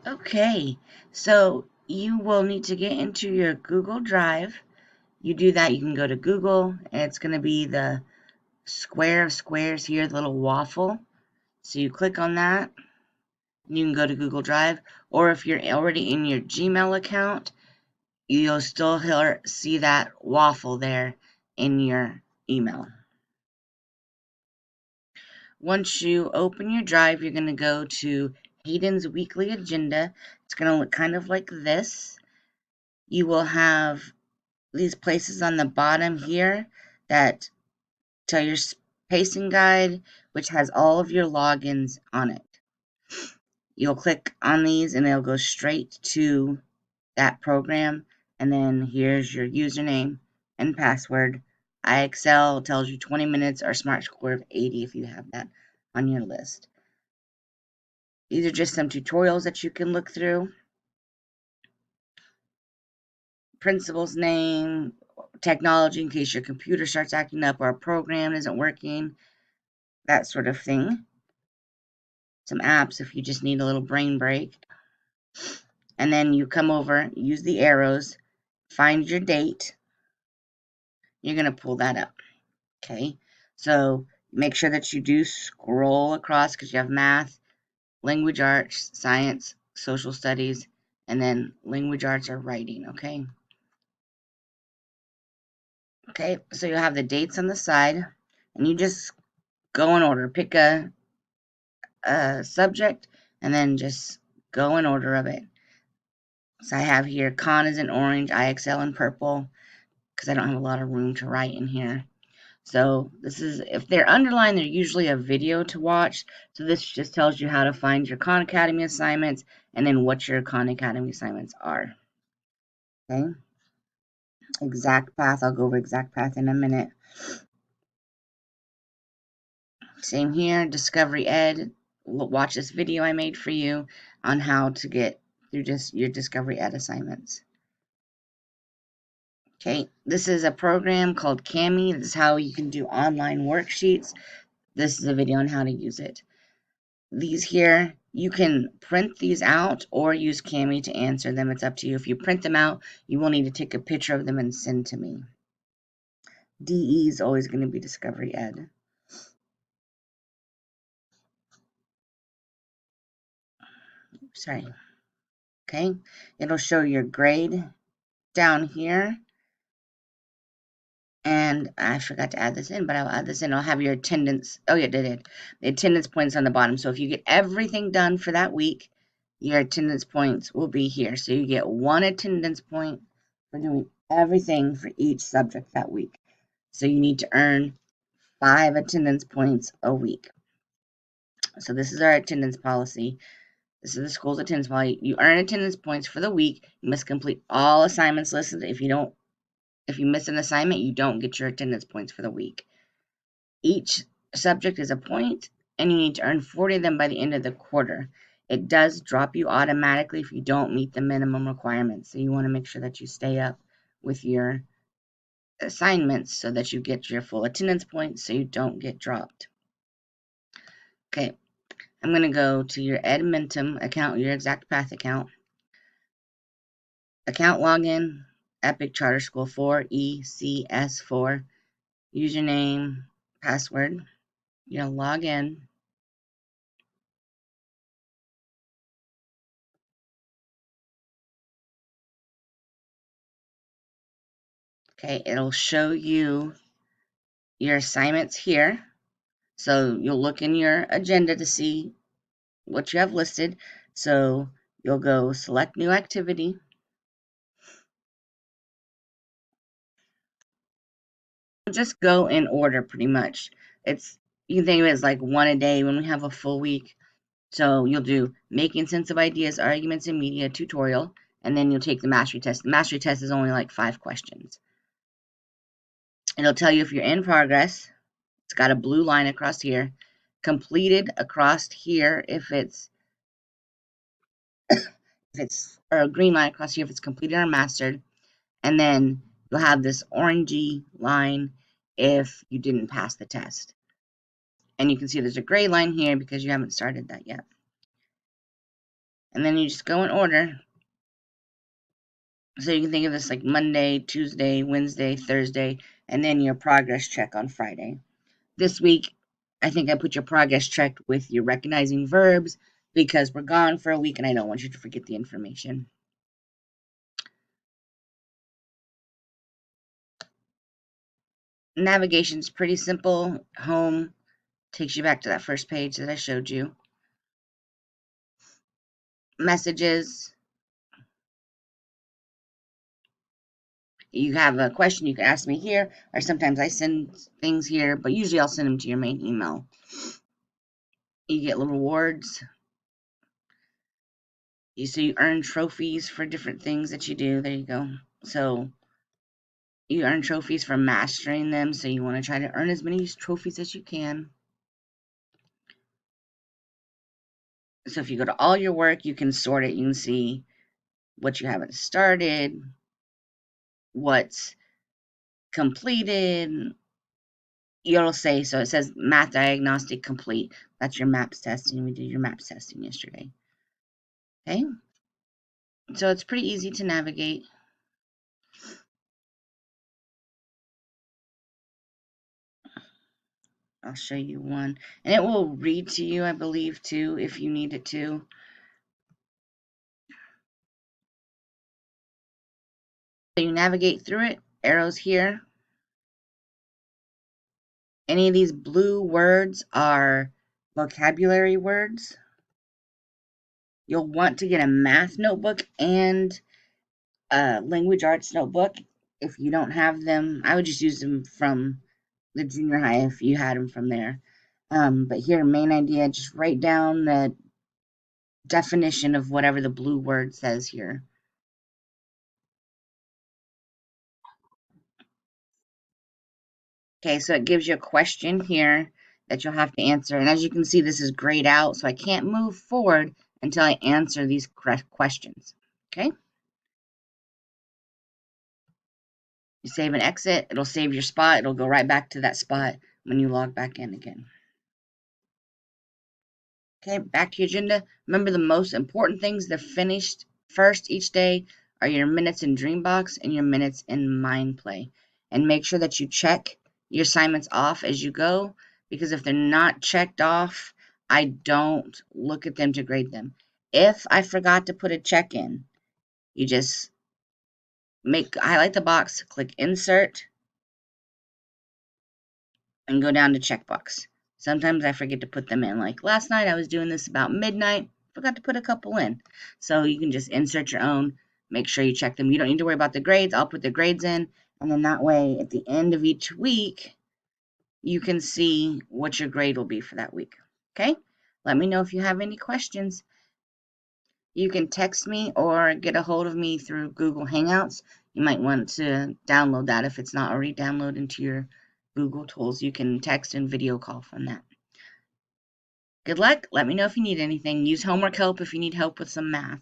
Okay, so you will need to get into your Google Drive. You do that, you can go to Google, and it's going to be the square of squares here, the little waffle. So you click on that, and you can go to Google Drive, or if you're already in your Gmail account, you'll still see that waffle there in your email. Once you open your drive, you're going to go to Hayden's weekly agenda. It's going to look kind of like this. You will have these places on the bottom here that tell your pacing guide, which has all of your logins on it. You'll click on these and it'll go straight to that program. And then here's your username and password. iExcel tells you 20 minutes or smart score of 80 if you have that on your list. These are just some tutorials that you can look through. Principal's name, technology in case your computer starts acting up or a program isn't working, that sort of thing. Some apps if you just need a little brain break. And then you come over, use the arrows, find your date. You're going to pull that up. Okay, so make sure that you do scroll across because you have math, language arts, science, social studies, and then language arts or writing. Okay, so you'll have the dates on the side, and you just go in order. Pick a subject, and then just go in order of it. So I have here con is in orange, IXL in purple, because I don't have a lot of room to write in here. So this is, if they're underlined, they're usually a video to watch. So this just tells you how to find your Khan Academy assignments and then what your Khan Academy assignments are. Okay. Exact path. I'll go over exact path in a minute. Same here. Discovery Ed. Watch this video I made for you on how to get through just your Discovery Ed assignments. Okay. This is a program called Cami. This is how you can do online worksheets. This is a video on how to use it. These here, you can print these out or use Cami to answer them. It's up to you. If you print them out, you will need to take a picture of them and send to me. DE is always going to be Discovery Ed. Sorry. Okay. It'll show your grade down here. And I forgot to add this in, but I'll add this in. I'll have your attendance. Oh, yeah, did. The attendance points on the bottom. So if you get everything done for that week, your attendance points will be here. So you get 1 attendance point for doing everything for each subject that week. So you need to earn 5 attendance points a week. So this is our attendance policy. This is the school's attendance policy. You earn attendance points for the week. You must complete all assignments listed. If you miss an assignment, you don't get your attendance points for the week. Each subject is a point, and you need to earn 40 of them by the end of the quarter. It does drop you automatically if you don't meet the minimum requirements. So you want to make sure that you stay up with your assignments so that you get your full attendance points so you don't get dropped. Okay, I'm going to go to your Edmentum account, your Exact Path account. Account login, Epic Charter School 4, ECS4, username, password. You're going to log in. Okay, it'll show you your assignments here. So you'll look in your agenda to see what you have listed. So you'll go select new activity. Just go in order pretty much. You can think of it as like 1 a day when we have a full week. So you'll do making sense of ideas, arguments, and media tutorial, and then you'll take the mastery test. The mastery test is only like 5 questions. It'll tell you if you're in progress. It's got a blue line across here. Completed across here if it's or a green line across here if it's completed or mastered. And then you'll have this orangey line if you didn't pass the test. And you can see there's a gray line here because you haven't started that yet. And then you just go in order. So you can think of this like Monday, Tuesday, Wednesday, Thursday, and then your progress check on Friday. This week, I think I put your progress check with your recognizing verbs because we're gone for a week and I don't want you to forget the information. Navigation's pretty simple. Home takes you back to that first page that I showed you. Messages. You have a question, you can ask me here, or sometimes I send things here, but usually I'll send them to your main email. You get little rewards. You earn trophies for different things that you do. There you go. So you earn trophies for mastering them, so you want to try to earn as many trophies as you can. So if you go to all your work, you can sort it. You can see what you haven't started, what's completed. It'll say, so it says math diagnostic complete. That's your MAPS testing. We did your MAPS testing yesterday. Okay, so it's pretty easy to navigate. I'll show you one, and it will read to you, I believe, too, if you need it to. So you navigate through it, arrows here. Any of these blue words are vocabulary words. You'll want to get a math notebook and a language arts notebook. If you don't have them, I would just use them from the junior high if you had them from there. But here, main idea, just write down the definition of whatever the blue word says here. Okay, so it gives you a question here that you'll have to answer. And as you can see, this is grayed out, so I can't move forward until I answer these correct questions. Okay? You save and exit, it'll save your spot. It'll go right back to that spot when you log back in again. Okay, back to your agenda. Remember, the most important things that finished first each day are your minutes in Dreambox and your minutes in MindPlay. And make sure that you check your assignments off as you go, because if they're not checked off, I don't look at them to grade them. If I forgot to put a check in, you just highlight the box, click Insert, and go down to checkbox. Sometimes I forget to put them in. Like last night, I was doing this about midnight, forgot to put a couple in. So you can just insert your own, make sure you check them. You don't need to worry about the grades. I'll put the grades in, and then that way, at the end of each week, you can see what your grade will be for that week. Okay? Let me know if you have any questions. You can text me or get a hold of me through Google Hangouts. You might want to download that if it's not already downloaded into your Google tools. You can text and video call from that. Good luck. Let me know if you need anything. Use homework help if you need help with some math.